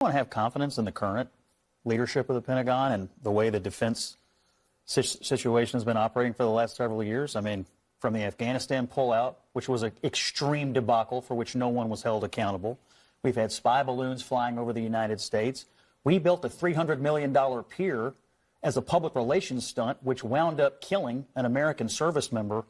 want to have confidence in the current leadership of the Pentagon and the way the defense situation has been operating for the last several years. I mean, from the Afghanistan pullout, which was an extreme debacle for which no one was held accountable. We've had spy balloons flying over the United States. We built a $300 million pier as a public relations stunt, which wound up killing an American service member.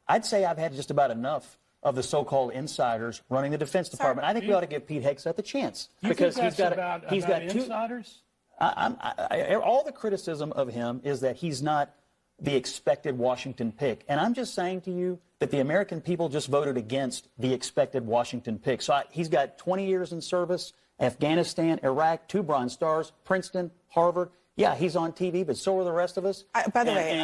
I'd say I've had just about enough of the so-called insiders running the Defense Department. I think we ought to give Pete Hegseth a chance because he's got two insiders. All the criticism of him is that he's not the expected Washington pick, and I'm just saying to you that the American people just voted against the expected Washington pick. So he's got 20 years in service, Afghanistan, Iraq, 2 Bronze Stars, Princeton, Harvard. Yeah, he's on TV, but so are the rest of us. By the way,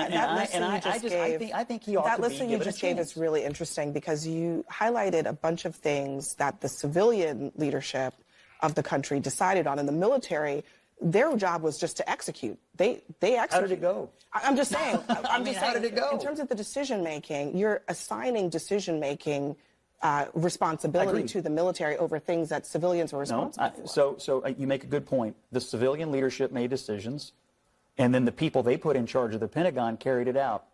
I think he ought that to list you just gave is really interesting because you highlighted a bunch of things that the civilian leadership of the country decided on. In the military, their job was just to execute. They execute. How did it go? I'm just saying. How did it go? In terms of the decision making, you're assigning decision making responsibility to the military over things that civilians are responsible for. So you make a good point. The civilian leadership made decisions, and then the people they put in charge of the Pentagon carried it out.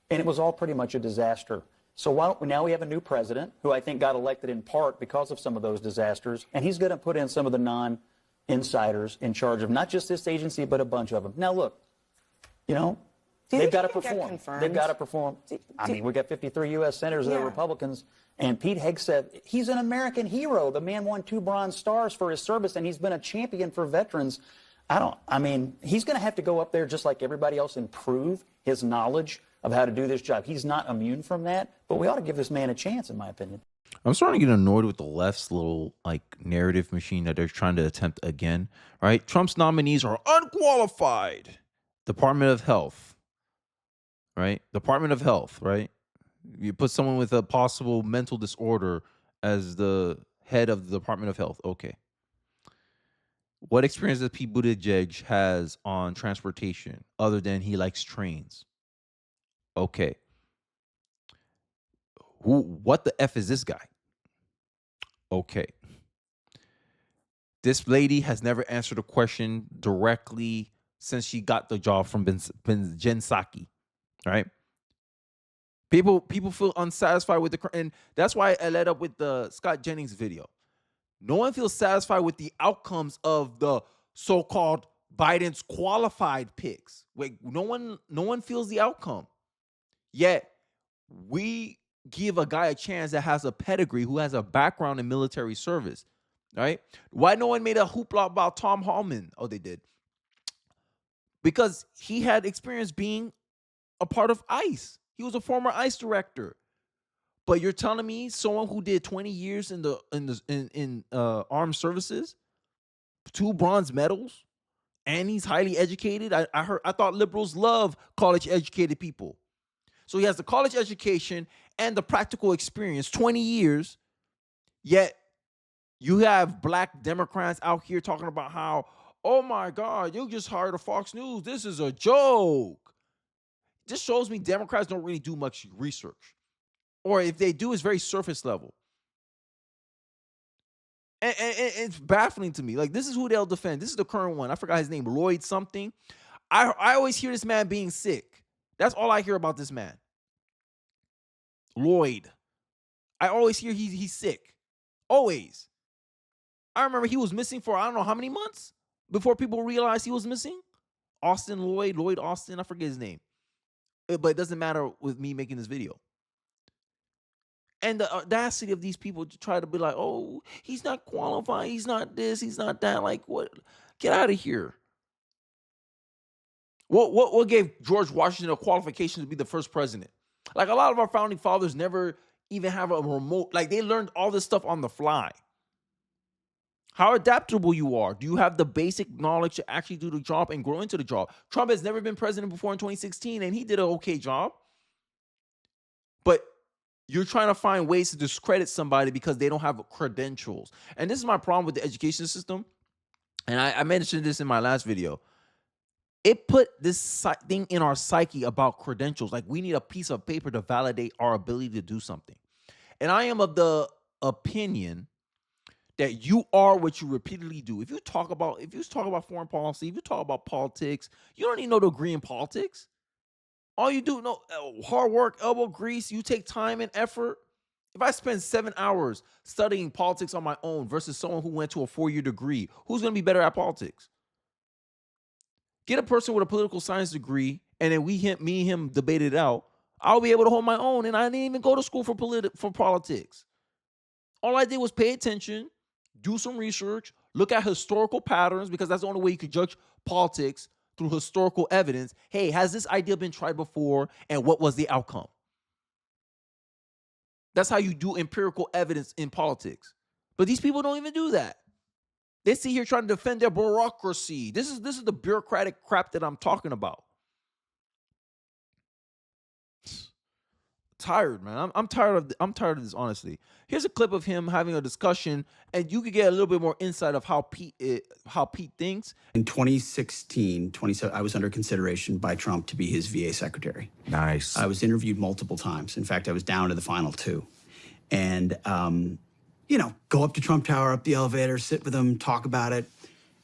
And it was all pretty much a disaster. So now we have a new president who I think got elected in part because of some of those disasters, and he's going to put in some of the non-insiders in charge of not just this agency, but a bunch of them. Now, look, they've got to perform. They've got to perform. I mean, we've got 53 U.S. senators that are Republicans. And Pete Hegseth, he's an American hero. The man won 2 Bronze Stars for his service, and he's been a champion for veterans. He's going to have to go up there just like everybody else and prove his knowledge of how to do this job. He's not immune from that, but we ought to give this man a chance, in my opinion. I'm starting to get annoyed with the left's little narrative machine that they're trying to attempt again, right? Trump's nominees are unqualified. Department of Health, right? Department of Health, right? You put someone with a possible mental disorder as the head of the Department of Health. Okay. What experience does Pete Buttigieg has on transportation other than he likes trains? Okay. What the F is this guy? Okay. This lady has never answered a question directly since she got the job from Jen Psaki, right? People feel unsatisfied with and that's why I led up with the Scott Jennings video. No one feels satisfied with the outcomes of the so-called Biden's qualified picks. No one feels the outcome. Yet we give a guy a chance that has a pedigree, who has a background in military service, right? Why no one made a hoopla about Tom Hallman? Oh, they did. Because he had experience being a part of ICE. He was a former ICE director. But you're telling me someone who did 20 years in the armed services, 2 bronze medals, and he's highly educated? I thought liberals love college educated people. So he has the college education and the practical experience, 20 years, yet you have black Democrats out here talking about how, oh my God, you just hired a Fox News. This is a joke. This shows me Democrats don't really do much research. Or if they do, it's very surface level. And it's baffling to me. This is who they'll defend. This is the current one. I forgot his name, Lloyd something. I always hear this man being sick. That's all I hear about this man. Lloyd. I always hear he's sick. Always. I remember he was missing for I don't know how many months before people realized he was missing. Lloyd Austin, I forget his name. But it doesn't matter with me making this video. And the audacity of these people to try to be like, oh, he's not qualified. He's not this. He's not that. What? Get out of here. What gave George Washington a qualification to be the first president? A lot of our founding fathers never even have a remote. They learned all this stuff on the fly. How adaptable you are. Do you have the basic knowledge to actually do the job and grow into the job? Trump has never been president before in 2016, and he did an okay job. But you're trying to find ways to discredit somebody because they don't have credentials. And this is my problem with the education system. And I mentioned this in my last video. It put this thing in our psyche about credentials. We need a piece of paper to validate our ability to do something. And I am of the opinion that you are what you repeatedly do. If you talk about foreign policy, if you talk about politics, you don't even know to agree in politics. All you do know hard work, elbow grease. You take time and effort. If I spend 7 hours studying politics on my own versus someone who went to a 4-year degree, who's going to be better at politics? Get a person with a political science degree, and then me and him debate it out. I'll be able to hold my own, and I didn't even go to school for politics. All I did was pay attention, do some research, look at historical patterns, because that's the only way you could judge politics, through historical evidence. Hey, has this idea been tried before, and what was the outcome? That's how you do empirical evidence in politics. But these people don't even do that. They sit here trying to defend their bureaucracy. This is the bureaucratic crap that I'm talking about. Tired, man. I'm tired of this, honestly. Here's a clip of him having a discussion, and you could get a little bit more insight of how Pete thinks. In 2016, I was under consideration by Trump to be his VA secretary. Nice. I was interviewed multiple times. In fact, I was down to the final 2. And, go up to Trump Tower, up the elevator, sit with him, talk about it.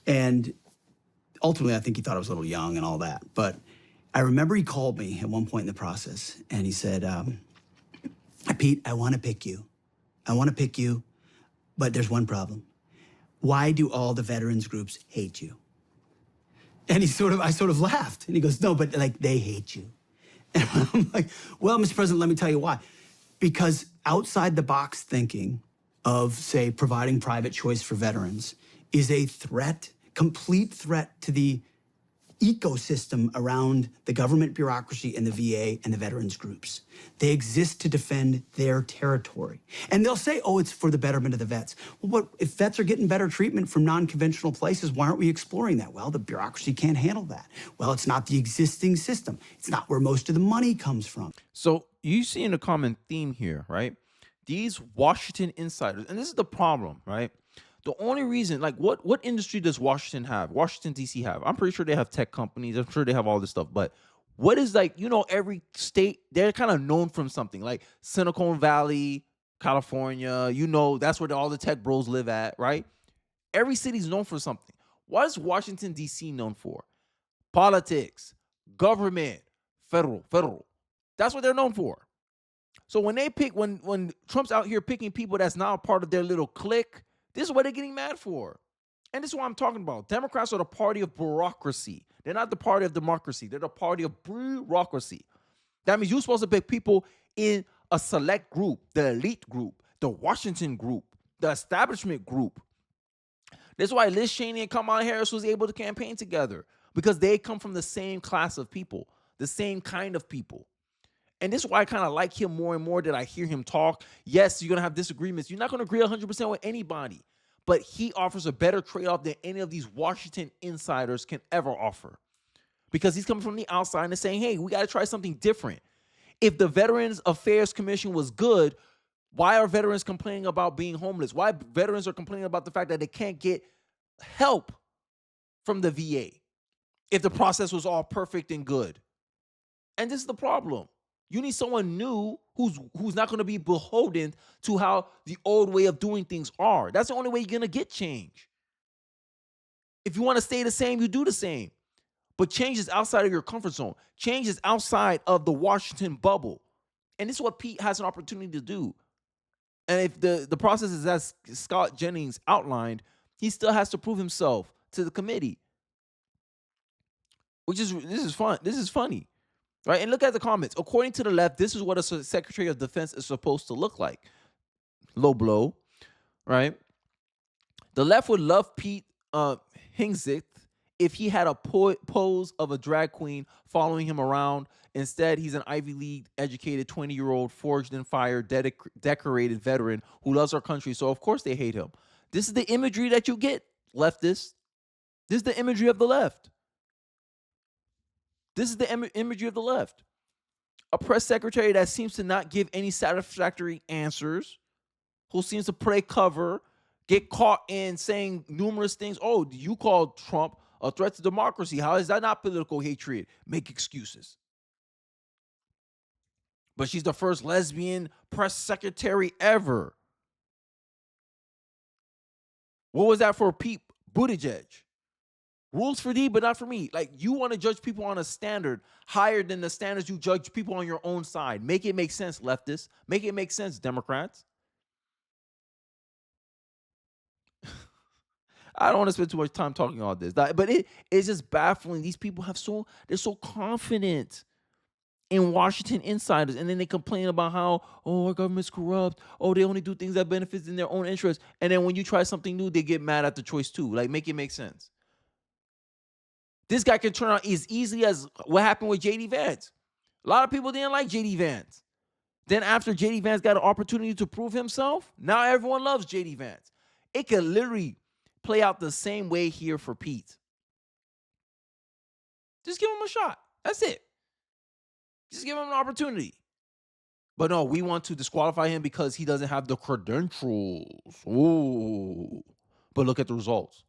And ultimately, I think he thought I was a little young and all that. But I remember he called me at one point in the process, and he said, Pete, I want to pick you. But there's one problem. Why do all the veterans groups hate you? And I sort of laughed. And he goes, no, but they hate you. And I'm like, well, Mr. President, let me tell you why. Because outside the box thinking of, say, providing private choice for veterans is a threat, complete threat to the ecosystem around the government bureaucracy and the VA and the veterans groups. They exist to defend their territory. And they'll say, oh, it's for the betterment of the vets. Well, if vets are getting better treatment from non-conventional places, why aren't we exploring that? Well, the bureaucracy can't handle that. Well, it's not the existing system. It's not where most of the money comes from. So you see in a common theme here, right? These Washington insiders, and this is the problem, right? The only reason, what industry does Washington, D.C. have? I'm pretty sure they have tech companies. I'm sure they have all this stuff. But what is every state, they're kind of known from something. Like Silicon Valley, California, that's where all the tech bros live at, right? Every city's known for something. What is Washington, D.C. known for? Politics, government, federal. That's what they're known for. So when they pick, when Trump's out here picking people that's now part of their little clique, this is what they're getting mad for. And this is what I'm talking about. Democrats are the party of bureaucracy. They're not the party of democracy. They're the party of bureaucracy. That means you're supposed to pick people in a select group, the elite group, the Washington group, the establishment group. That's why Liz Cheney and Kamala Harris was able to campaign together, because they come from the same class of people, the same kind of people. And this is why I kind of like him more and more that I hear him talk. Yes, you're going to have disagreements. You're not going to agree 100% with anybody. But he offers a better trade-off than any of these Washington insiders can ever offer. Because he's coming from the outside and saying, hey, we got to try something different. If the Veterans Affairs Commission was good, why are veterans complaining about being homeless? Why veterans are complaining about the fact that they can't get help from the VA if the process was all perfect and good? And this is the problem. You need someone new who's not going to be beholden to how the old way of doing things are. That's the only way you're going to get change. If you want to stay the same, you do the same. But change is outside of your comfort zone. Change is outside of the Washington bubble. And this is what Pete has an opportunity to do. And if the process is as Scott Jennings outlined, he still has to prove himself to the committee. This is fun. This is funny. Right? And look at the comments. According to the left, this is what a Secretary of Defense is supposed to look like. Low blow, right? The left would love Pete Hegseth if he had a pose of a drag queen following him around. Instead, he's an Ivy League educated 20-year-old forged in fire, decorated veteran who loves our country. So, of course, they hate him. This is the imagery that you get, leftists. This is the imagery of the left. This is the imagery of the left. A press secretary that seems to not give any satisfactory answers, who seems to play cover, get caught in saying numerous things. Oh, you called Trump a threat to democracy. How is that not political hatred? Make excuses. But she's the first lesbian press secretary ever. What was that for Pete Buttigieg? Rules for thee, but not for me. Like, you want to judge people on a standard higher than the standards you judge people on your own side. Make it make sense, leftists. Make it make sense, Democrats. I don't want to spend too much time talking all this, but it's just baffling. These people they're so confident in Washington insiders, and then they complain about how, oh, our government's corrupt. Oh, they only do things that benefits in their own interest. And then when you try something new, they get mad at the choice too. Like, make it make sense. This guy can turn out as easily as what happened with J.D. Vance. A lot of people didn't like J.D. Vance. Then after J.D. Vance got an opportunity to prove himself, now everyone loves J.D. Vance. It could literally play out the same way here for Pete. Just give him a shot. That's it. Just give him an opportunity. But no, we want to disqualify him because he doesn't have the credentials. Ooh. But look at the results.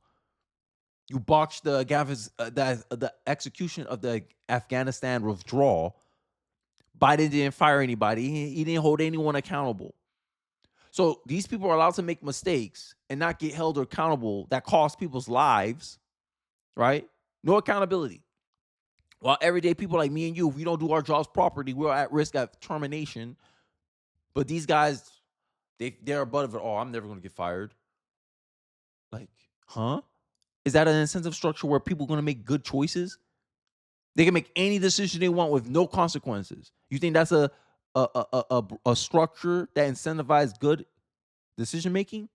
You botched the execution of the Afghanistan withdrawal. Biden didn't fire anybody. He didn't hold anyone accountable. So these people are allowed to make mistakes and not get held accountable that cost people's lives, right? No accountability. While everyday people like me and you, if we don't do our jobs properly, we're at risk of termination. But these guys, they're above it. Oh, I'm never going to get fired. Like, huh? Is that an incentive structure where people are going to make good choices? They can make any decision they want with no consequences. You think that's a structure that incentivizes good decision making?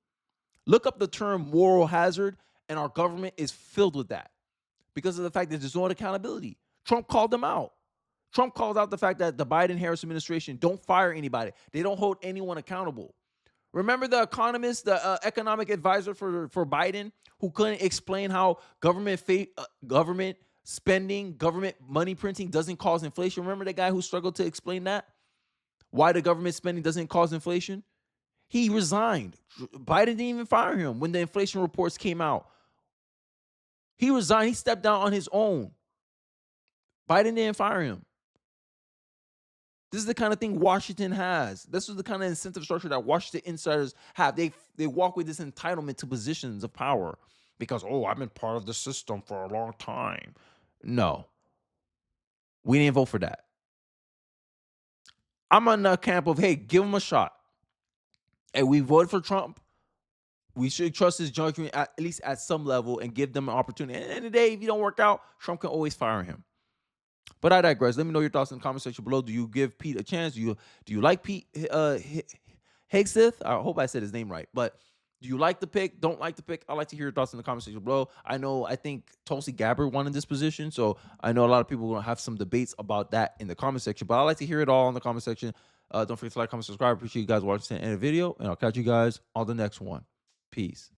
Look up the term moral hazard, and our government is filled with that because of the fact that there's no accountability. Trump called them out. Trump called out the fact that the Biden-Harris administration don't fire anybody. They don't hold anyone accountable. Remember the economist, the economic advisor for Biden, who couldn't explain how government spending, government money printing doesn't cause inflation? Remember the guy who struggled to explain that? Why the government spending doesn't cause inflation? He resigned. Biden didn't even fire him when the inflation reports came out. He resigned. He stepped down on his own. Biden didn't fire him. This is the kind of thing Washington has. This is the kind of incentive structure that Washington insiders have. They walk with this entitlement to positions of power because, oh, I've been part of the system for a long time. No. We didn't vote for that. I'm on the camp of, hey, give him a shot. And we voted for Trump. We should trust his judgment at least at some level and give them an opportunity. At the end of the day, if you don't work out, Trump can always fire him. But I digress. Let me know your thoughts in the comment section below. Do you give Pete a chance? Do you like Pete Hegseth? I hope I said his name right. But do you like the pick? Don't like the pick? I'd like to hear your thoughts in the comment section below. I think Tulsi Gabbard won in this position. So I know a lot of people are going to have some debates about that in the comment section. But I'd like to hear it all in the comment section. Don't forget to like, comment, subscribe. Appreciate you guys watching the end of the video. And I'll catch you guys on the next one. Peace.